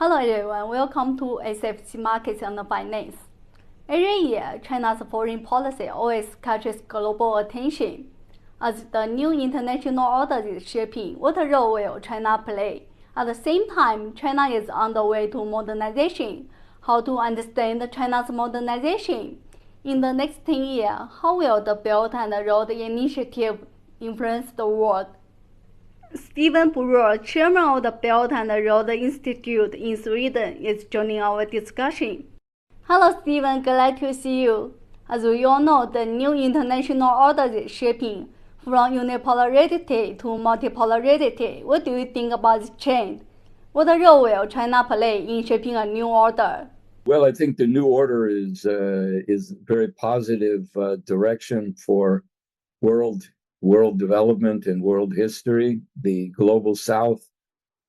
Hello everyone, welcome to SFC Markets and Finance. Every year, China's foreign policy always catches global attention. As the new international order is shaping, what role will China play? At the same time, China is on the way to modernization. How to understand China's modernization? In the next 10 years, how will the Belt and Road Initiative influence the world? Stephen Brewer, chairman of the Belt and Road Institute in Sweden, is joining our discussion. Hello, Stephen. Glad to see you. As we all know, the new international order is shaping from unipolarity to multipolarity. What do you think about this change? What role will China play in shaping a new order? Well, I think the new order is very positive direction for world development and world history. The global South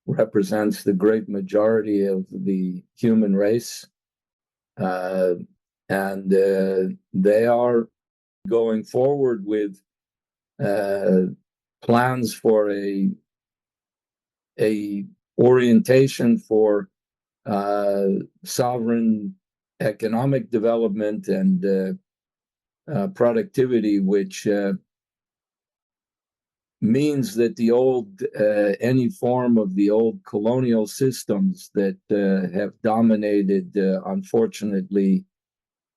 represents the great majority of the human race, and they are going forward with plans for a orientation for sovereign economic development and productivity, which means that the old any form of the old colonial systems that have dominated, unfortunately,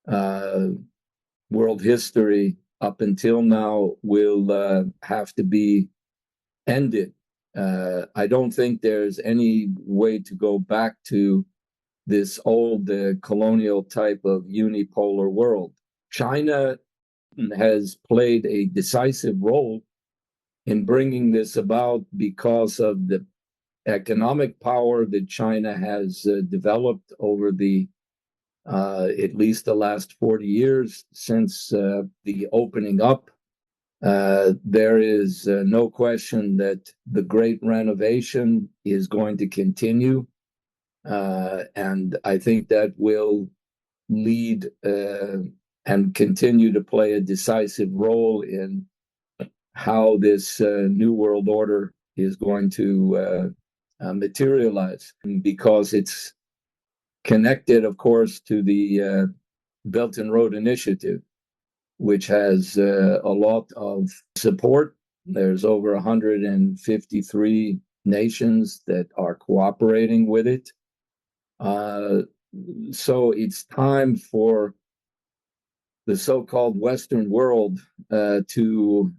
world history up until now will have to be ended. I don't think there's any way to go back to this old colonial type of unipolar world. China has played a decisive role in bringing this about because of the economic power that China has developed over the at least the last 40 years since the opening up. There is no question that the Great Renovation is going to continue. And I think that will lead and continue to play a decisive role in how this new world order is going to materialize, because it's connected, of course, to the Belt and Road Initiative, which has a lot of support. There's over 153 nations that are cooperating with it. So it's time for the so-called Western world to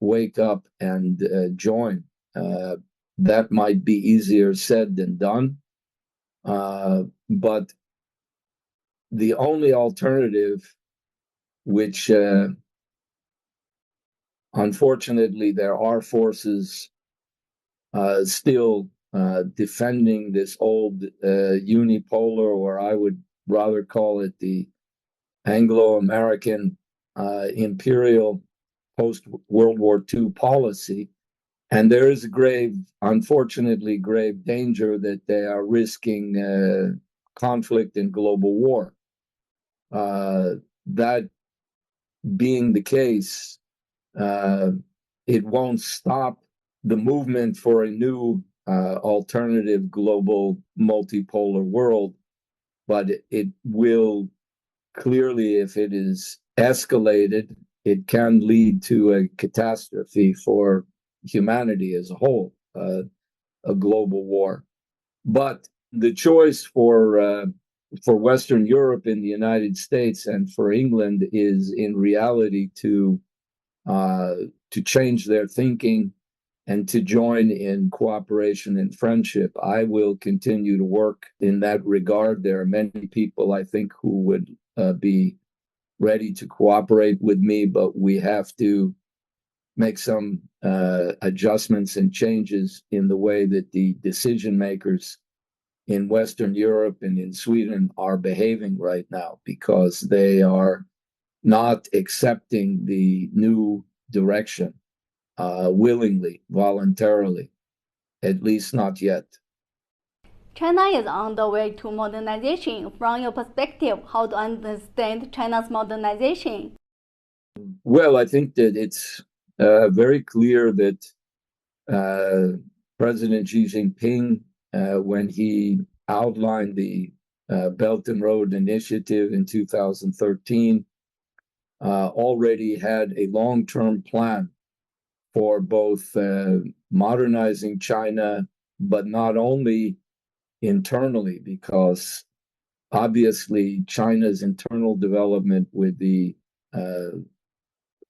wake up and join. That might be easier said than done. But the only alternative, which unfortunately there are forces still defending this old unipolar, or I would rather call it the Anglo-American imperial post-World War II policy. And there is unfortunately, grave danger that they are risking conflict and global war. That being the case, it won't stop the movement for a new alternative global multipolar world, but it will clearly, if it is escalated, it can lead to a catastrophe for humanity as a whole, a global war. But the choice for Western Europe and the United States and for England is in reality to change their thinking and to join in cooperation and friendship. I will continue to work in that regard. There are many people, I think, who would be ready to cooperate with me, but we have to make some adjustments and changes in the way that the decision makers in Western Europe and in Sweden are behaving right now, because they are not accepting the new direction willingly, voluntarily, at least not yet. China is on the way to modernization. From your perspective, how to understand China's modernization? Well, I think that it's very clear that President Xi Jinping, when he outlined the Belt and Road Initiative in 2013, already had a long-term plan for both modernizing China, but not only internally, because obviously China's internal development with the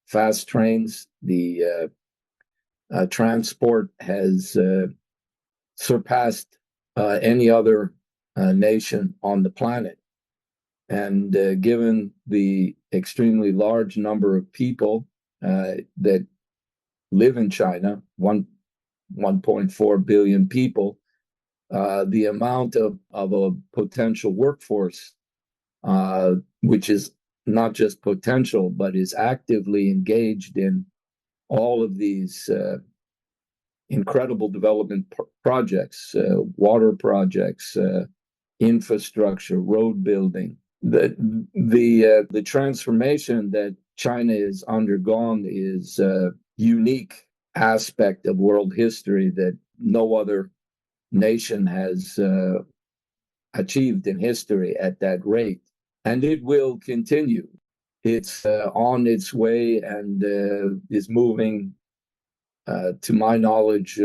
fast trains, the transport has surpassed any other nation on the planet. And given the extremely large number of people that live in China, 1.4 billion people, the amount of a potential workforce, which is not just potential, but is actively engaged in all of these incredible development projects, water projects, infrastructure, road building. The transformation that China has undergone is a unique aspect of world history that no other nation has achieved in history at that rate. And it will continue. It's on its way and is moving, to my knowledge,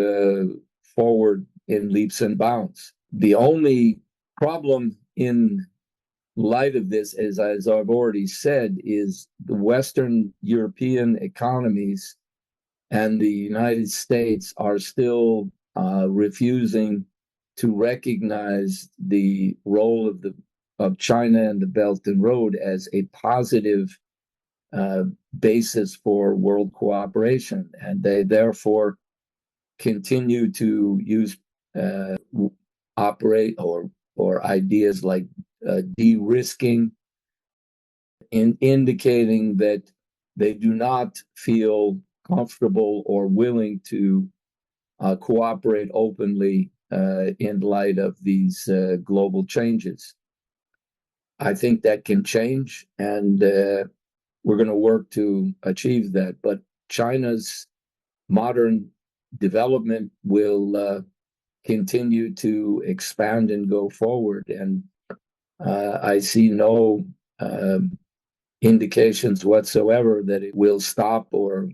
forward in leaps and bounds. The only problem in light of this, as I've already said, is the Western European economies and the United States are still refusing to recognize the role of China and the Belt and Road as a positive basis for world cooperation, and they therefore continue to use operate or ideas like de-risking, indicating that they do not feel comfortable or willing to cooperate openly in light of these global changes. I think that can change, and we're going to work to achieve that. But China's modern development will continue to expand and go forward. And I see no indications whatsoever that it will stop or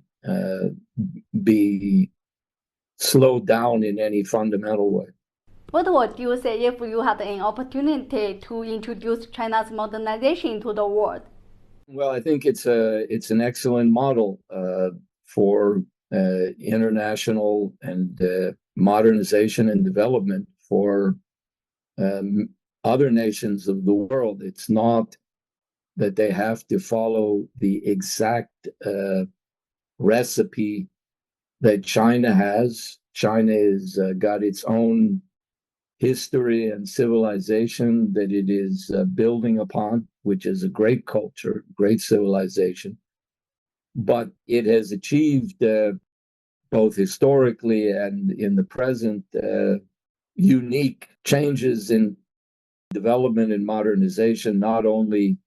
be slowed down in any fundamental way. What would you say if you had an opportunity to introduce China's modernization into the world? Well, I think it's an excellent model for international and modernization and development for other nations of the world. It's not that they have to follow the exact recipe that China has. China has got its own history and civilization that it is building upon, which is a great culture, great civilization. But it has achieved, both historically and in the present, unique changes in development and modernization, not only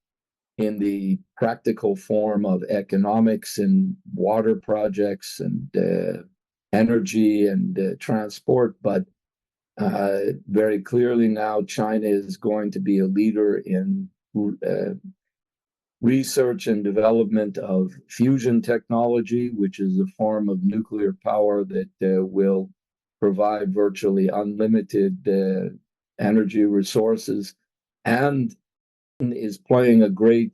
in the practical form of economics and water projects and energy and transport, but very clearly now China is going to be a leader in research and development of fusion technology, which is a form of nuclear power that will provide virtually unlimited energy resources, and is playing a great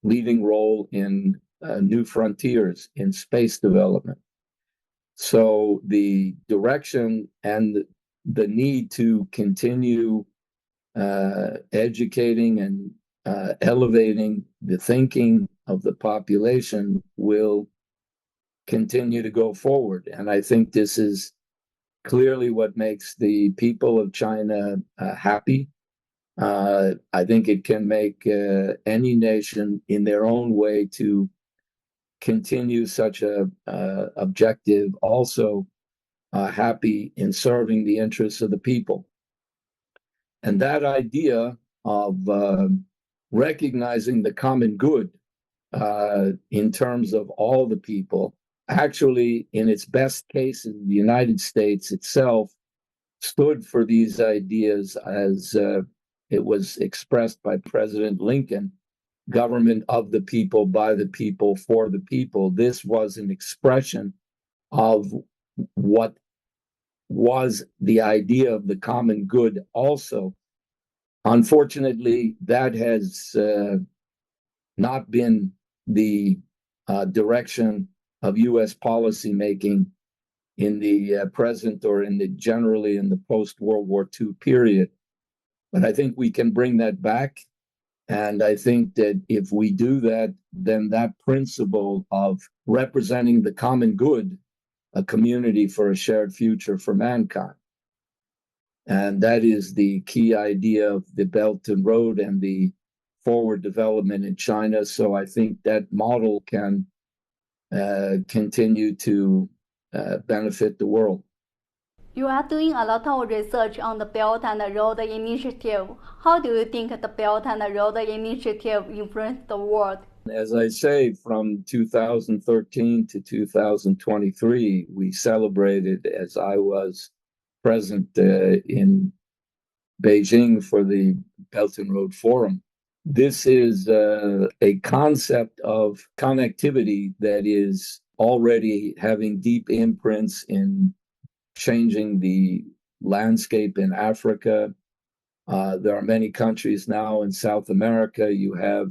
leading role in new frontiers in space development. So the direction and the need to continue educating and elevating the thinking of the population will continue to go forward. And I think this is clearly what makes the people of China happy. I think it can make any nation in their own way to continue such a objective also happy in serving the interests of the people. And that idea of recognizing the common good in terms of all the people, actually, in its best case in the United States itself, stood for these ideas as it was expressed by President Lincoln, government of the people, by the people, for the people. This was an expression of what was the idea of the common good also. Unfortunately, that has not been the direction of U.S. policymaking in the present or generally in the post-World War II period. But I think we can bring that back. And I think that if we do that, then that principle of representing the common good, a community for a shared future for mankind. And that is the key idea of the Belt and Road and the forward development in China. So I think that model can continue to benefit the world. You are doing a lot of research on the Belt and Road Initiative. How do you think the Belt and Road Initiative influenced the world? As I say, from 2013 to 2023, we celebrated, as I was present in Beijing for the Belt and Road Forum. This is a concept of connectivity that is already having deep imprints in changing the landscape in Africa. There are many countries now in South America. You have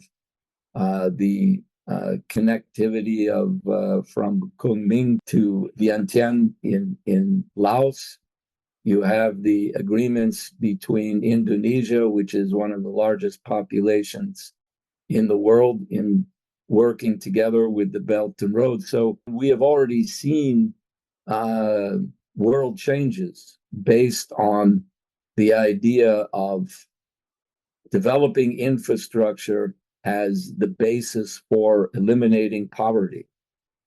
the connectivity of from Kunming to Vientiane in Laos. You have the agreements between Indonesia, which is one of the largest populations in the world, in working together with the Belt and Road. So we have already seen world changes based on the idea of developing infrastructure as the basis for eliminating poverty.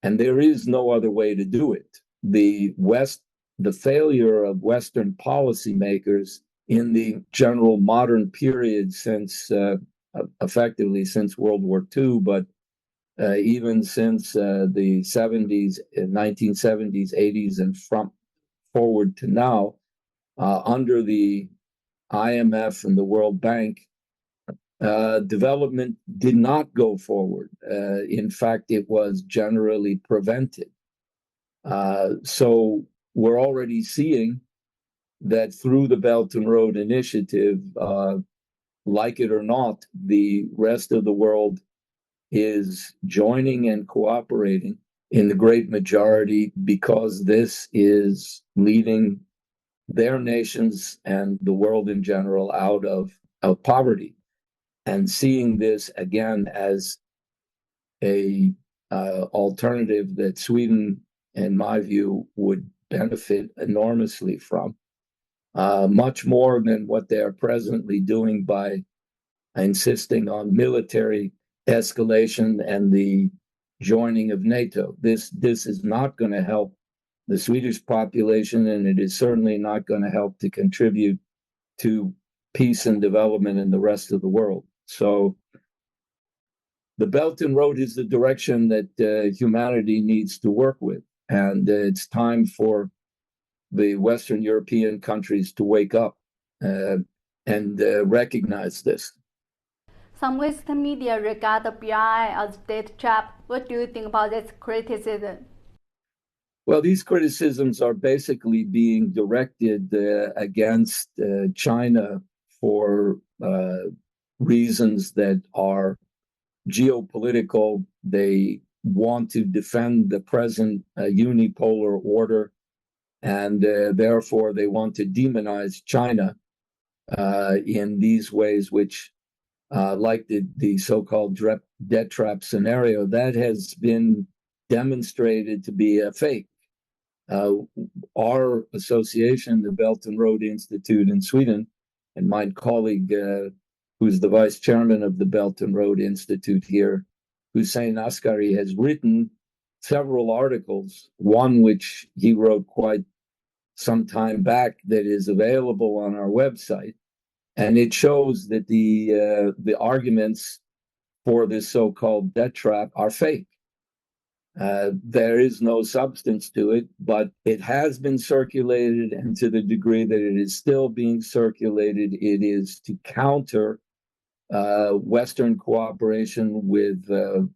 And there is no other way to do it. The failure of Western policymakers in the general modern period since effectively since World War II, but even since the 70s, 1970s, 80s, and from forward to now, under the IMF and the World Bank, development did not go forward. In fact, it was generally prevented. So we're already seeing that through the Belt and Road Initiative, like it or not, the rest of the world is joining and cooperating in the great majority because this is leading their nations and the world in general out of poverty, and seeing this again as a alternative that Sweden, in my view, would benefit enormously from, much more than what they are presently doing by insisting on military escalation and the joining of NATO. This is not going to help the Swedish population, and it is certainly not going to help to contribute to peace and development in the rest of the world. So the Belt and Road is the direction that humanity needs to work with. And it's time for the Western European countries to wake up and recognize this. Some Western media regard the BRI as debt trap. What do you think about this criticism? Well, these criticisms are basically being directed against China for reasons that are geopolitical. They want to defend the present unipolar order, and therefore they want to demonize China in these ways, which, like the so-called debt trap scenario, that has been demonstrated to be a fake. Our association, the Belt and Road Institute in Sweden, and my colleague, who's the vice chairman of the Belt and Road Institute here, Hussein Askari, has written several articles, one which he wrote quite some time back that is available on our website. And it shows that the arguments for this so-called debt trap are fake. There is no substance to it, but it has been circulated, and to the degree that it is still being circulated, it is to counter Western cooperation with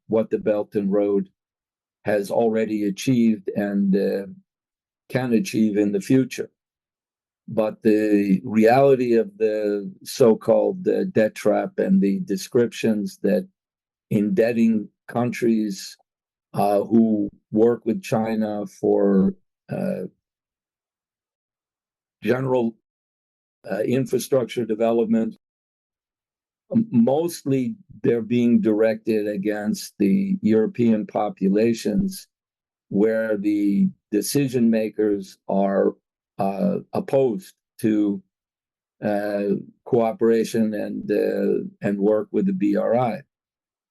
what the Belt and Road has already achieved and can achieve in the future. But the reality of the so-called debt trap and the descriptions that indebting countries who work with China for general infrastructure development, mostly they're being directed against the European populations where the decision makers are opposed to cooperation and work with the BRI.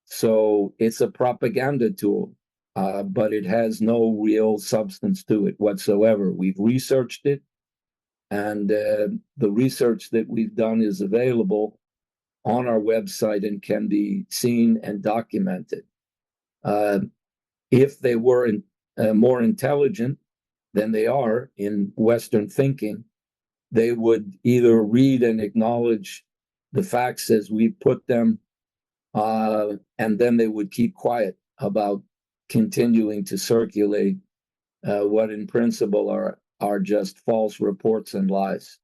So it's a propaganda tool, but it has no real substance to it whatsoever. We've researched it, and the research that we've done is available on our website and can be seen and documented. If they were more intelligent than they are in Western thinking, they would either read and acknowledge the facts as we put them, and then they would keep quiet about continuing to circulate what in principle are just false reports and lies.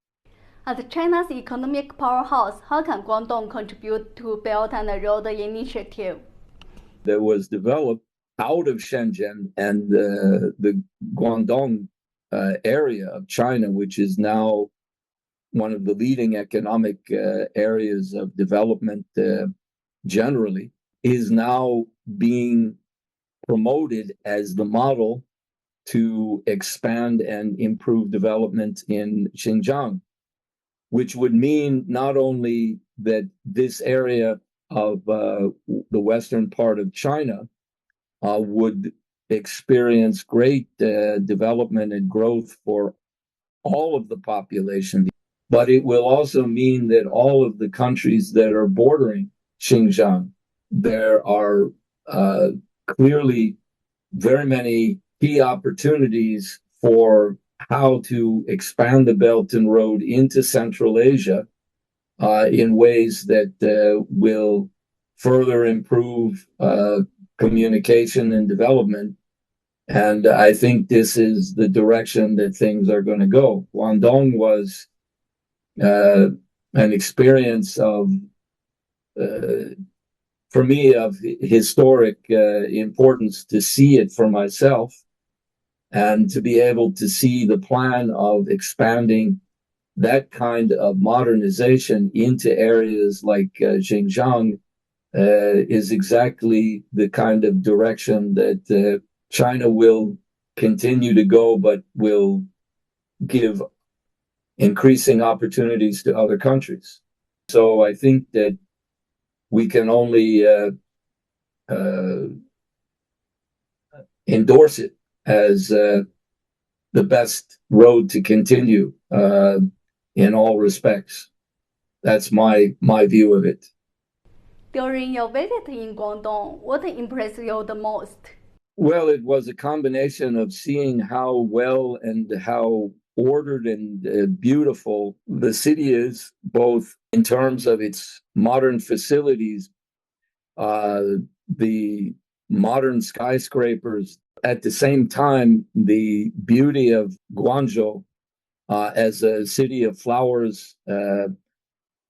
As China's economic powerhouse, how can Guangdong contribute to Belt and Road Initiative? That was developed out of Shenzhen and the Guangdong area of China, which is now one of the leading economic areas of development generally, is now being promoted as the model to expand and improve development in Xinjiang, which would mean not only that this area of the western part of China would experience great development and growth for all of the population, but it will also mean that all of the countries that are bordering Xinjiang, there are clearly very many key opportunities for how to expand the Belt and Road into Central Asia in ways that will further improve communication and development. And I think this is the direction that things are going to go. Guangdong was an experience of, for me, of historic importance to see it for myself and to be able to see the plan of expanding that kind of modernization into areas like Xinjiang is exactly the kind of direction that China will continue to go, but will give increasing opportunities to other countries. So I think that we can only endorse it as the best road to continue in all respects. That's my view of it. During your visit in Guangdong, what impressed you the most? Well, it was a combination of seeing how well and how ordered and beautiful the city is, both in terms of its modern facilities, the modern skyscrapers, at the same time, the beauty of Guangzhou as a city of flowers,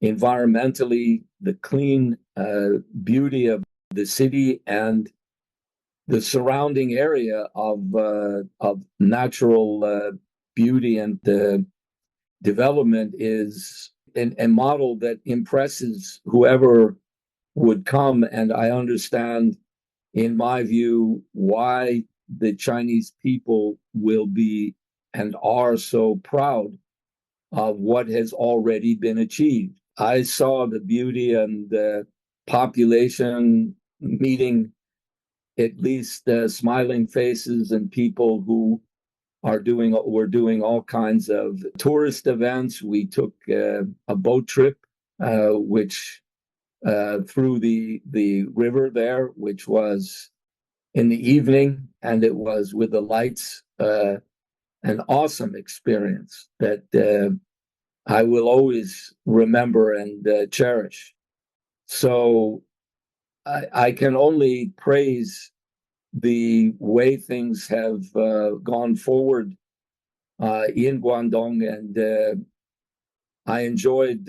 environmentally, the clean beauty of the city and the surrounding area of natural beauty and development is a model that impresses whoever would come. And I understand, in my view, why the Chinese people will be and are so proud of what has already been achieved. I saw the beauty and the population meeting at least smiling faces and people who were doing all kinds of tourist events. We took a boat trip, which through the river there, which was in the evening, and it was with the lights, an awesome experience that I will always remember and cherish. So I can only praise the way things have gone forward in Guangdong, and I enjoyed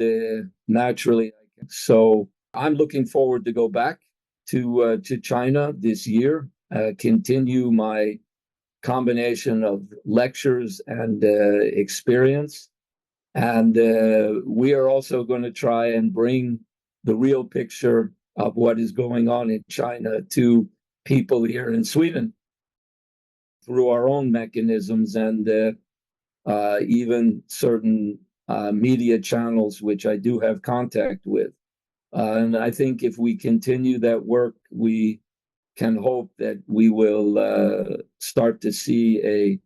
naturally. So I'm looking forward to go back to China this year, continue my combination of lectures and experience. And we are also going to try and bring the real picture of what is going on in China to people here in Sweden through our own mechanisms and even certain media channels, which I do have contact with. And I think if we continue that work, we can hope that we will start to see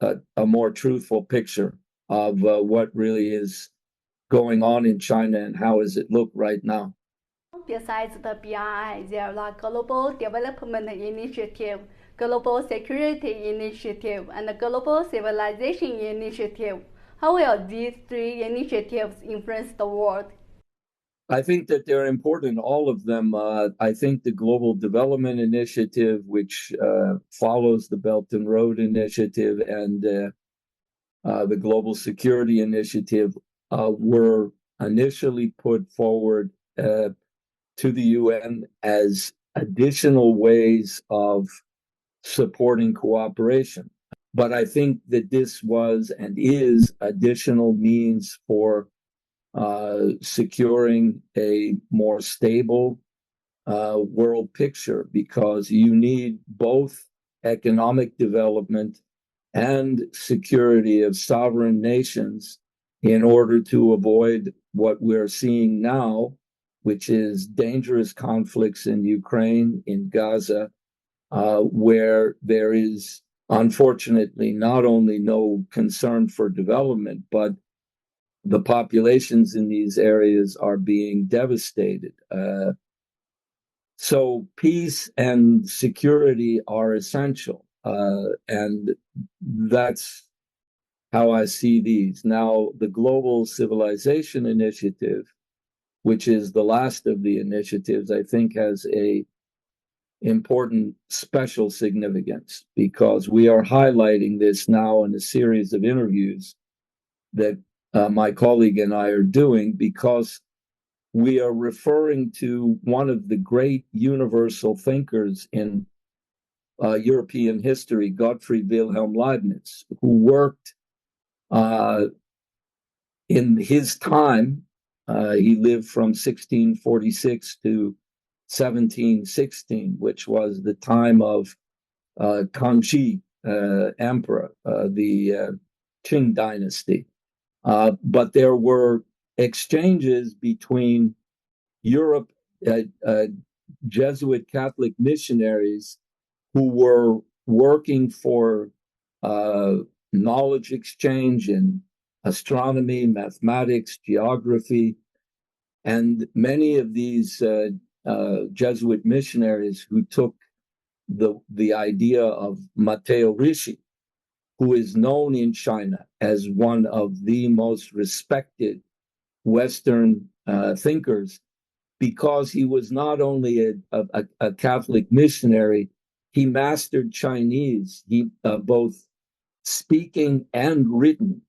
a more truthful picture of what really is going on in China and how does it look right now. Besides the BRI, there are Global Development Initiative, Global Security Initiative, and the Global Civilization Initiative. How will these three initiatives influence the world? I think that they're important, all of them. I think the Global Development Initiative, which follows the Belt and Road Initiative, and the Global Security Initiative were initially put forward to the UN as additional ways of supporting cooperation. But I think that this was and is additional means for securing a more stable world picture, because you need both economic development and security of sovereign nations in order to avoid what we're seeing now, which is dangerous conflicts in Ukraine, in Gaza, where there is unfortunately not only no concern for development, but the populations in these areas are being devastated. So peace and security are essential, and that's how I see these. Now, the Global Civilization Initiative, which is the last of the initiatives, I think has a important special significance, because we are highlighting this now in a series of interviews that my colleague and I are doing, because we are referring to one of the great universal thinkers in European history, Gottfried Wilhelm Leibniz, who worked in his time. He lived from 1646 to 1716, which was the time of Kangxi Emperor, the Qing dynasty. But there were exchanges between Europe, Jesuit Catholic missionaries who were working for knowledge exchange in astronomy, mathematics, geography, and many of these Jesuit missionaries who took the idea of Matteo Ricci, who is known in China as one of the most respected Western thinkers, because he was not only a Catholic missionary, he mastered Chinese, he both speaking and written.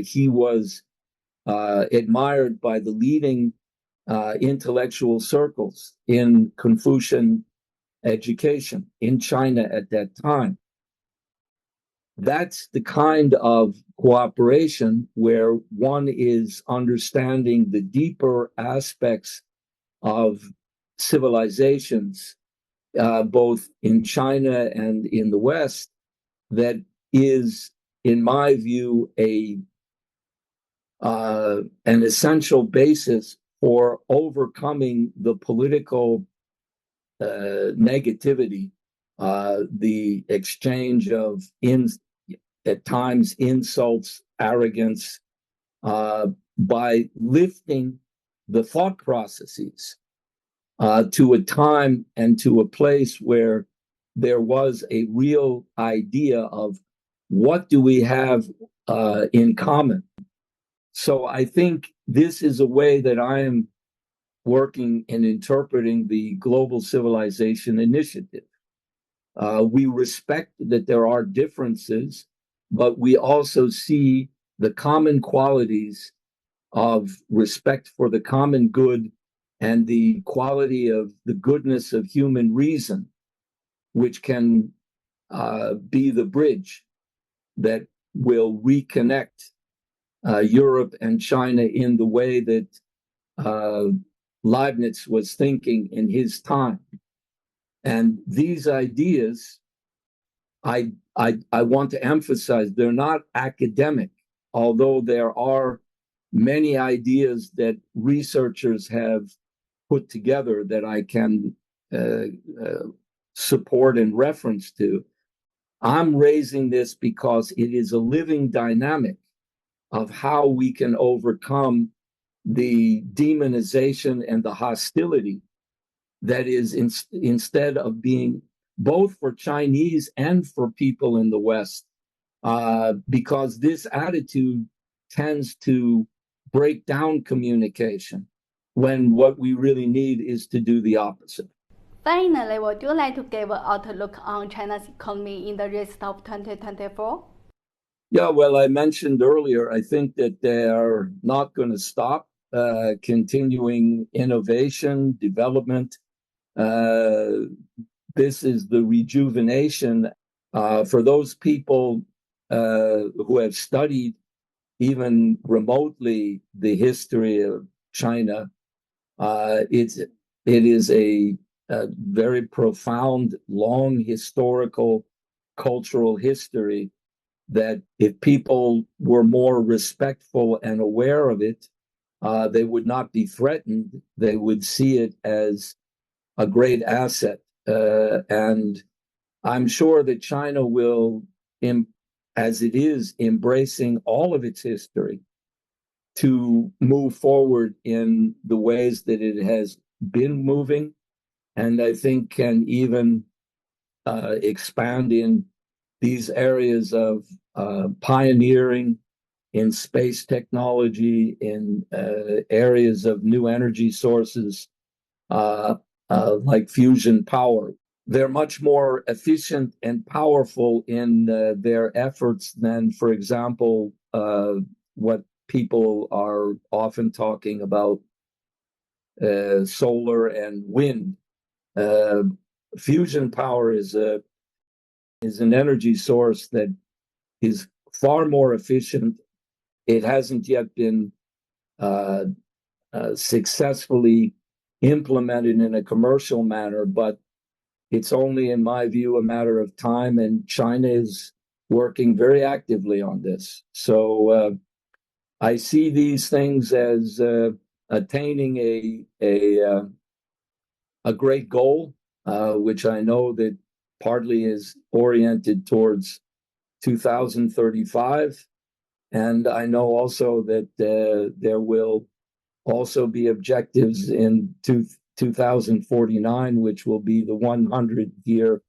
He was admired by the leading intellectual circles in Confucian education in China at that time. That's the kind of cooperation where one is understanding the deeper aspects of civilizations, both in China and in the West, that is, in my view, an essential basis for overcoming the political negativity, the exchange of at times insults, arrogance, by lifting the thought processes to a time and to a place where there was a real idea of what do we have in common. So I think this is a way that I am working and interpreting the Global Civilization Initiative. We respect that there are differences, but we also see the common qualities of respect for the common good and the quality of the goodness of human reason, which can be the bridge that will reconnect Europe and China in the way that Leibniz was thinking in his time. And these ideas, I want to emphasize, they're not academic, although there are many ideas that researchers have put together that I can support and reference to. I'm raising this because it is a living dynamic of how we can overcome the demonization and the hostility that is instead of being both for Chinese and for people in the West, because this attitude tends to break down communication when what we really need is to do the opposite. Finally, would you like to give an outlook on China's economy in the rest of 2024? Yeah, well, I mentioned earlier, I think that they are not going to stop continuing innovation, development. This is the rejuvenation for those people who have studied even remotely the history of China. It is a very profound, long historical, cultural history that if people were more respectful and aware of it, they would not be threatened. They would see it as a great asset. And I'm sure that China will, as it is embracing all of its history, to move forward in the ways that it has been moving, and I think can even expand in these areas of pioneering in space technology, in areas of new energy sources like fusion power. They're much more efficient and powerful in their efforts than, for example, what people are often talking about, solar and wind. Fusion power is an energy source that is far more efficient. It hasn't yet been successfully implemented in a commercial manner, but it's only, in my view, a matter of time, and China is working very actively on this. So I see these things as attaining a great goal, which I know that partly is oriented towards 2035. And I know also that there will also be objectives in 2049, which will be the 100-year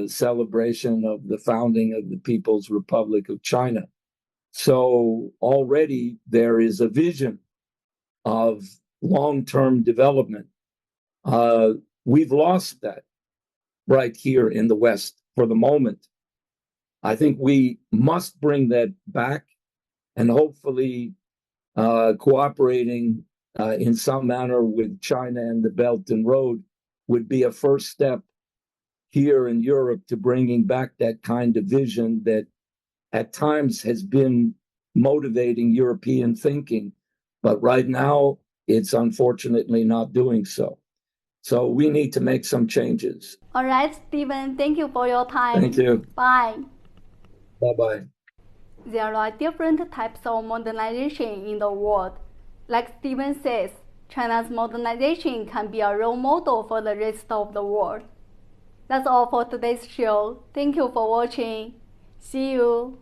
celebration of the founding of the People's Republic of China. So already there is a vision of long-term development. We've lost that right here in the West for the moment. I think we must bring that back, and hopefully cooperating in some manner with China and the Belt and Road would be a first step here in Europe to bringing back that kind of vision that at times has been motivating European thinking, but right now it's unfortunately not doing so. So we need to make some changes. All right, Stephen, thank you for your time. Thank you. Bye. Bye-bye. There are different types of modernization in the world. Like Stephen says, China's modernization can be a role model for the rest of the world. That's all for today's show. Thank you for watching. See you.